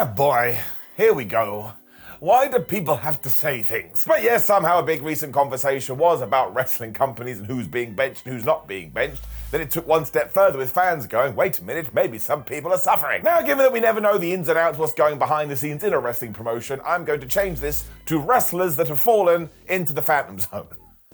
Ah, boy. Here we go. Why do people have to say things? But yes, somehow a big recent conversation was about wrestling companies and who's being benched and who's not being benched. Then it took one step further with fans going, wait a minute, maybe some people are suffering. Now, given that we never know the ins and outs, what's going behind the scenes in a wrestling promotion, I'm going to change this to wrestlers that have fallen into the Phantom Zone.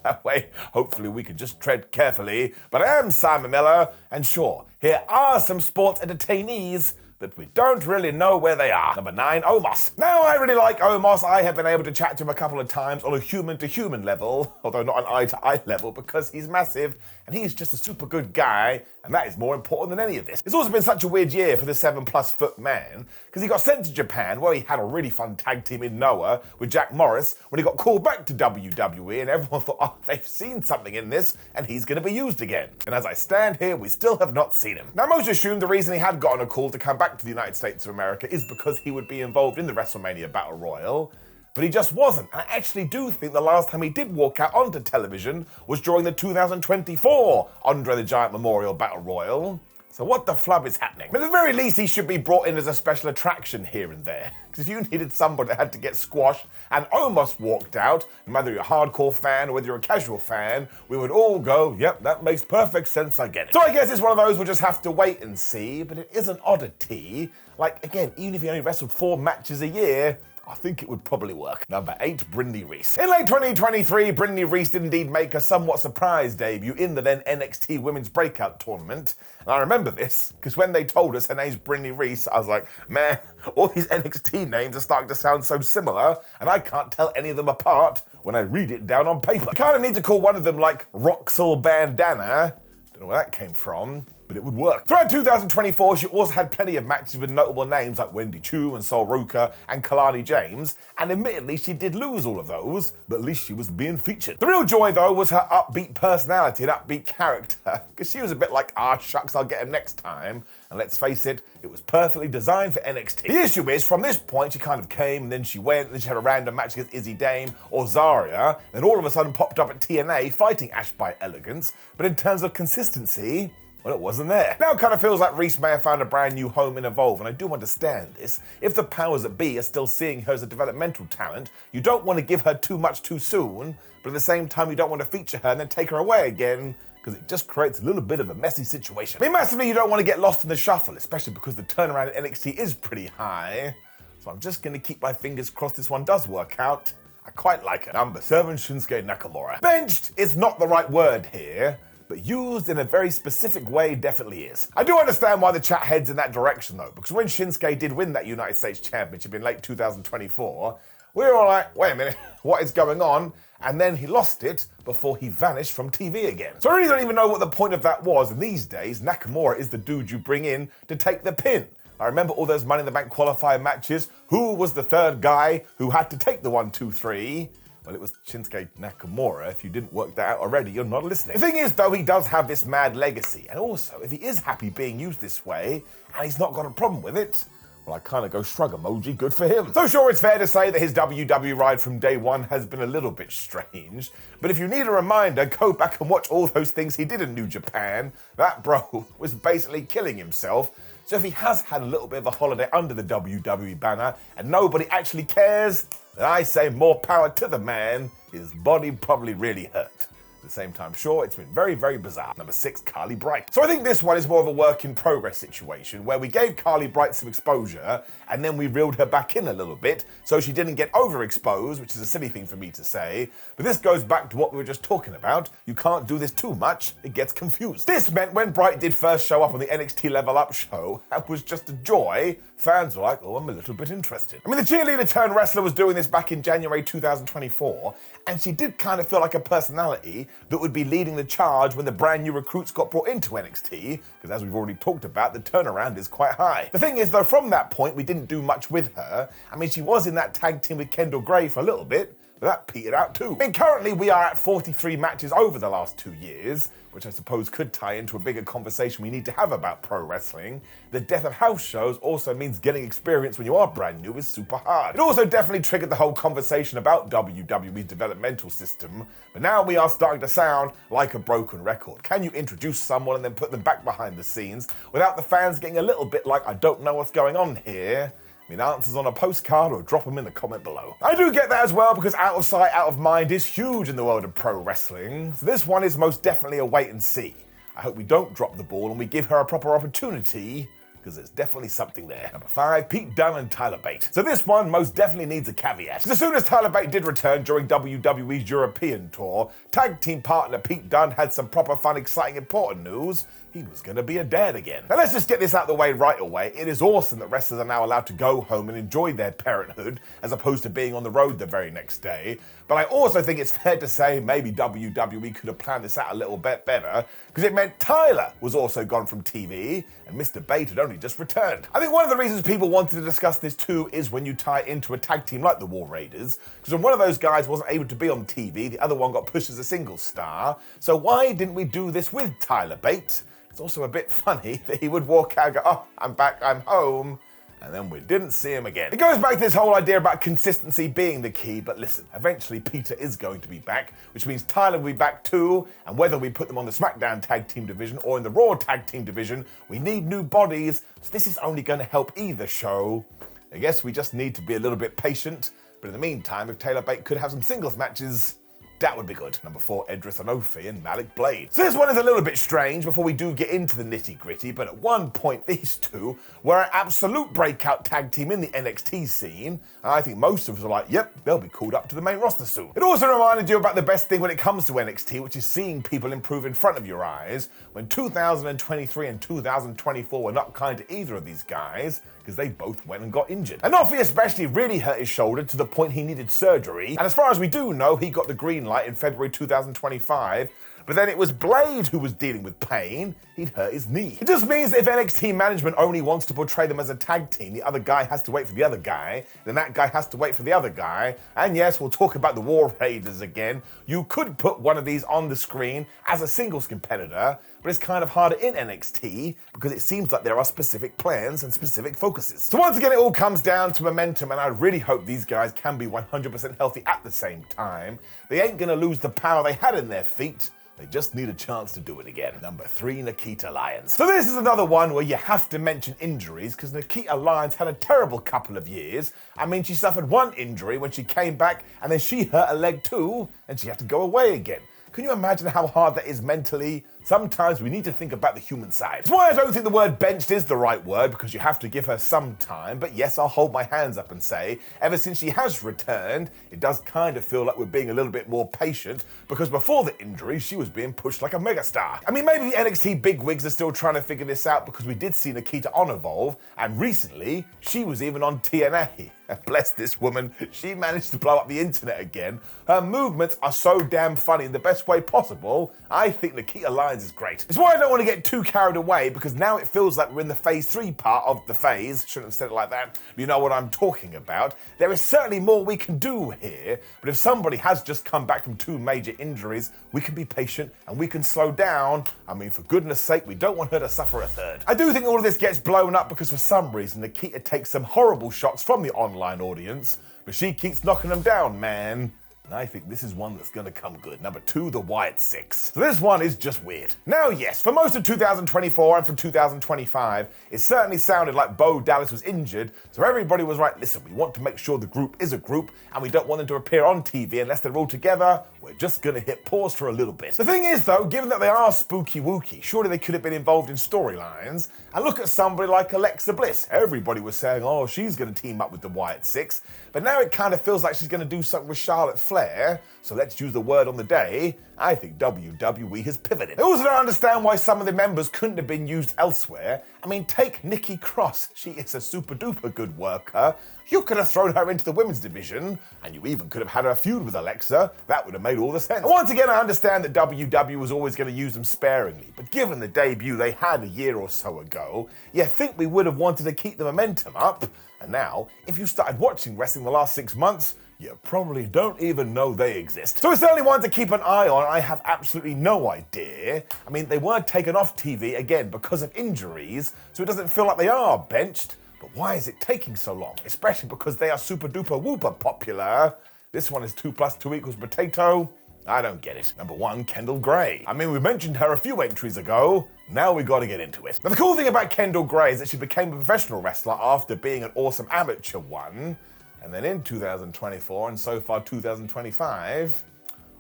That way, hopefully we can just tread carefully. But I am Simon Miller, and sure, here are some sports entertainees that we don't really know where they are. Number 9, Omos. Now, I really like Omos. I have been able to chat to him a couple of times on a human-to-human level, although not an eye-to-eye level, because he's massive, and he's just a super good guy, and that is more important than any of this. It's also been such a weird year for the 7+ foot man, because he got sent to Japan, where he had a really fun tag team in Noah with Jack Morris, when he got called back to WWE, and everyone thought, oh, they've seen something in this, and he's going to be used again. And as I stand here, we still have not seen him. Now, most assumed the reason he had gotten a call to come back to the United States of America is because he would be involved in the WrestleMania Battle Royal, but he just wasn't. And I actually do think the last time he did walk out onto television was during the 2024 Andre the Giant Memorial Battle Royal. So what the flub is happening? But at the very least, he should be brought in as a special attraction here and there. Because if you needed somebody that had to get squashed and almost walked out, no matter you're a hardcore fan or whether you're a casual fan, we would all go, yep, that makes perfect sense, I get it. So I guess it's one of those we'll just have to wait and see, but it is an oddity. Like, again, even if he only wrestled 4 matches a year, I think it would probably work. Number 8, Briny Reese. In late 2023, Briny Reese did indeed make a somewhat surprise debut in the then NXT Women's Breakout Tournament. And I remember this, because when they told us her name's Briny Reese, I was like, man, all these NXT names are starting to sound so similar, and I can't tell any of them apart when I read it down on paper. I kind of need to call one of them like Roxel Bandana. Don't know where that came from, but it would work. Throughout 2024, she also had plenty of matches with notable names like Wendy Chu and Sol Ruka and Kalani James, and admittedly she did lose all of those, but at least she was being featured. The real joy though was her upbeat personality and upbeat character, because she was a bit like, ah shucks, I'll get him next time, and let's face it, it was perfectly designed for NXT. The issue is, from this point, she kind of came, and then she went, and then she had a random match against Izzy Dame or Zarya, then all of a sudden popped up at TNA fighting Ash by Elegance, but in terms of consistency, well, it wasn't there. Now it kind of feels like Reese may have found a brand new home in Evolve, and I do understand this. If the powers that be are still seeing her as a developmental talent, you don't want to give her too much too soon, but at the same time you don't want to feature her and then take her away again, because it just creates a little bit of a messy situation. I mean, massively you don't want to get lost in the shuffle, especially because the turnaround at NXT is pretty high, so I'm just going to keep my fingers crossed this one does work out. I quite like it. Number 7, Shinsuke Nakamura. Benched is not the right word here, but used in a very specific way definitely is. I do understand why the chat heads in that direction though, because when Shinsuke did win that United States Championship in late 2024, we were all like, wait a minute, what is going on? And then he lost it before he vanished from TV again. So I really don't even know what the point of that was, and these days, Nakamura is the dude you bring in to take the pin. I remember all those Money in the Bank qualifier matches. Who was the third guy who had to take the 1, 2, 3? Well, it was Shinsuke Nakamura. If you didn't work that out already, you're not listening. The thing is, though, he does have this mad legacy. And also, if he is happy being used this way, and he's not got a problem with it, well, I kind of go shrug emoji, good for him. So sure, it's fair to say that his WWE ride from day one has been a little bit strange. But if you need a reminder, go back and watch all those things he did in New Japan. That bro was basically killing himself. So if he has had a little bit of a holiday under the WWE banner and nobody actually cares, then I say more power to the man. His body probably really hurt. At the same time, sure, it's been very, very bizarre. Number 6, Carly Bright. So I think this one is more of a work in progress situation where we gave Carly Bright some exposure and then we reeled her back in a little bit so she didn't get overexposed, which is a silly thing for me to say. But this goes back to what we were just talking about. You can't do this too much, it gets confused. This meant when Bright did first show up on the NXT Level Up show, that was just a joy. Fans were like, oh, I'm a little bit interested. I mean, the cheerleader turned wrestler was doing this back in January 2024, and she did kind of feel like a personality that would be leading the charge when the brand new recruits got brought into NXT, because as we've already talked about, the turnaround is quite high. The thing is, though, from that point, we didn't do much with her. I mean, she was in that tag team with Kendall Gray for a little bit, but that petered out too. I mean, currently we are at 43 matches over the last 2 years, which I suppose could tie into a bigger conversation we need to have about pro wrestling. The death of house shows also means getting experience when you are brand new is super hard. It also definitely triggered the whole conversation about WWE's developmental system, but now we are starting to sound like a broken record. Can you introduce someone and then put them back behind the scenes without the fans getting a little bit like, I don't know what's going on here? I mean, answers on a postcard or drop them in the comment below. I do get that as well because out of sight, out of mind is huge in the world of pro wrestling. So this one is most definitely a wait and see. I hope we don't drop the ball and we give her a proper opportunity, because there's definitely something there. Number 5, Pete Dunn and Tyler Bate. So this one most definitely needs a caveat. As soon as Tyler Bate did return during WWE's European tour, tag team partner Pete Dunn had some proper fun, exciting, important news. He was going to be a dad again. Now let's just get this out of the way right away. It is awesome that wrestlers are now allowed to go home and enjoy their parenthood as opposed to being on the road the very next day. But I also think it's fair to say maybe WWE could have planned this out a little bit better, because it meant Tyler was also gone from TV and Mr. Bate had only just returned. I think one of the reasons people wanted to discuss this too is when you tie it into a tag team like the War Raiders, because when one of those guys wasn't able to be on TV, the other one got pushed as a single star. So why didn't we do this with Tyler Bate? It's also a bit funny that he would walk out and go, oh, I'm back, I'm home, and then we didn't see him again. It goes back to this whole idea about consistency being the key, but listen, eventually Peter is going to be back, which means Tyler will be back too, and whether we put them on the SmackDown Tag Team Division or in the Raw Tag Team Division, we need new bodies, so this is only going to help either show. I guess we just need to be a little bit patient, but in the meantime, if Tyler Bate could have some singles matches, that would be good. Number 4, Edris and Oopie and Malik Blade. So this one is a little bit strange before we do get into the nitty gritty, but at one point these two were an absolute breakout tag team in the NXT scene, and I think most of us are like, yep, they'll be called up to the main roster soon. It also reminded you about the best thing when it comes to NXT, which is seeing people improve in front of your eyes, when 2023 and 2024 were not kind to either of these guys, because they both went and got injured. And Oopie especially really hurt his shoulder to the point he needed surgery, and as far as we do know, he got the green light in February 2025, but then it was Blade who was dealing with pain. He'd hurt his knee. It just means that if NXT management only wants to portray them as a tag team, the other guy has to wait for the other guy, then that guy has to wait for the other guy, and yes, we'll talk about the War Raiders again. You could put one of these on the screen as a singles competitor, but it's kind of harder in NXT because it seems like there are specific plans and specific focuses. So once again, it all comes down to momentum, and I really hope these guys can be 100% healthy at the same time. They ain't gonna lose the power they had in their feet. They just need a chance to do it again. Number 3, Nikita Lions. So this is another one where you have to mention injuries, because Nikita Lions had a terrible couple of years. I mean, she suffered one injury when she came back, and then she hurt a leg too, and she had to go away again. Can you imagine how hard that is mentally? Sometimes we need to think about the human side. That's why I don't think the word benched is the right word, because you have to give her some time. But yes, I'll hold my hands up and say, ever since she has returned, it does kind of feel like we're being a little bit more patient, because before the injury, she was being pushed like a megastar. I mean, maybe the NXT bigwigs are still trying to figure this out, because we did see Nikita on Evolve, and recently, she was even on TNA. Bless this woman, she managed to blow up the internet again. Her movements are so damn funny in the best way possible. I think Nikita Lions is great. It's why I don't want to get too carried away, because now it feels like we're in the phase 3 part of the phase. Shouldn't have said it like that. You know what I'm talking about. There is certainly more we can do here, but if somebody has just come back from 2 major injuries, we can be patient and we can slow down. I mean, for goodness sake, we don't want her to suffer a third. I do think all of this gets blown up because for some reason, Nikita takes some horrible shots from the online audience, but she keeps knocking them down, man. And I think this is one that's gonna come good. Number 2, the Wyatt Six. So this one is just weird. Now, yes, for most of 2024 and for 2025, it certainly sounded like Bo Dallas was injured, so everybody was right, listen, we want to make sure the group is a group, and we don't want them to appear on TV unless they're all together. We're just gonna hit pause for a little bit. The thing is, though, given that they are spooky wooky, surely they could have been involved in storylines. And look at somebody like Alexa Bliss. Everybody was saying, oh, she's gonna team up with the Wyatt Six, but now it kind of feels like she's gonna do something with Charlotte Flair. So let's use the word on the day. I think WWE has pivoted. I also don't understand why some of the members couldn't have been used elsewhere. I mean, take Nikki Cross. She is a super duper good worker. You could have thrown her into the women's division, and you even could have had her feud with Alexa. That would have made all the sense. And once again, I understand that WWE was always going to use them sparingly, but given the debut they had a year or so ago, you think we would have wanted to keep the momentum up. And now, if you started watching wrestling the last 6 months, you probably don't even know they exist. So it's certainly one to keep an eye on. I have absolutely no idea. I mean, they weren't taken off TV, again, because of injuries, so it doesn't feel like they are benched. But why is it taking so long? Especially because they are super duper whooper popular. This one is 2 + 2 = potato. I don't get it. Number 1, Kendall Gray. I mean, we mentioned her a few entries ago. Now we gotta get into it. Now, the cool thing about Kendall Gray is that she became a professional wrestler after being an awesome amateur one. And then in 2024, and so far 2025,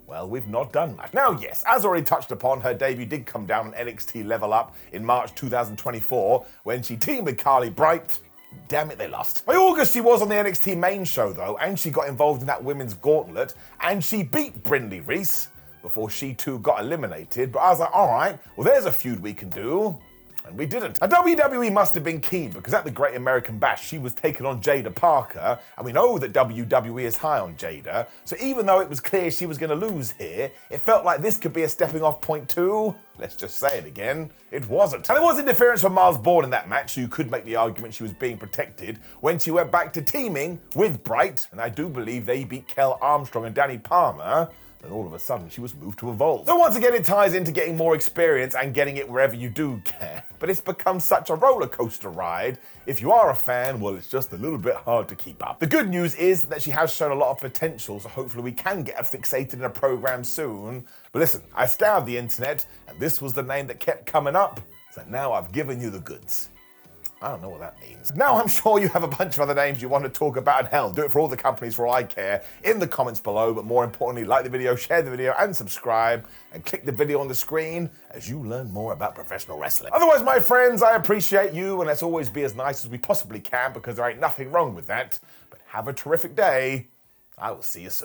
well, we've not done much. Now, yes, as already touched upon, her debut did come down on NXT Level Up in March 2024 when she teamed with Carly Bright. Damn it, they lost. By August, she was on the NXT main show, though, and she got involved in that women's gauntlet, and she beat Briny Reese before she too got eliminated. But I was like, all right, well, there's a feud we can do. And we didn't. Now, WWE must have been keen because at the Great American Bash, she was taking on Jada Parker, and we know that WWE is high on Jada, so even though it was clear she was going to lose here, it felt like this could be a stepping off point too. Let's just say it again, it wasn't. And there was interference from Miles Bourne in that match, so you could make the argument she was being protected when she went back to teaming with Bright, and I do believe they beat Kel Armstrong and Danny Palmer. Then all of a sudden, she was moved to Evolve. So once again, it ties into getting more experience and getting it wherever you do care. But it's become such a roller coaster ride. If you are a fan, well, it's just a little bit hard to keep up. The good news is that she has shown a lot of potential, so hopefully we can get her fixated in a program soon. But listen, I scoured the internet, and this was the name that kept coming up. So now I've given you the goods. I don't know what that means. Now I'm sure you have a bunch of other names you want to talk about, and hell, do it for all the companies for all I care in the comments below, but more importantly, like the video, share the video, and subscribe, and click the video on the screen as you learn more about professional wrestling. Otherwise, my friends, I appreciate you, and let's always be as nice as we possibly can because there ain't nothing wrong with that. But have a terrific day. I will see you soon.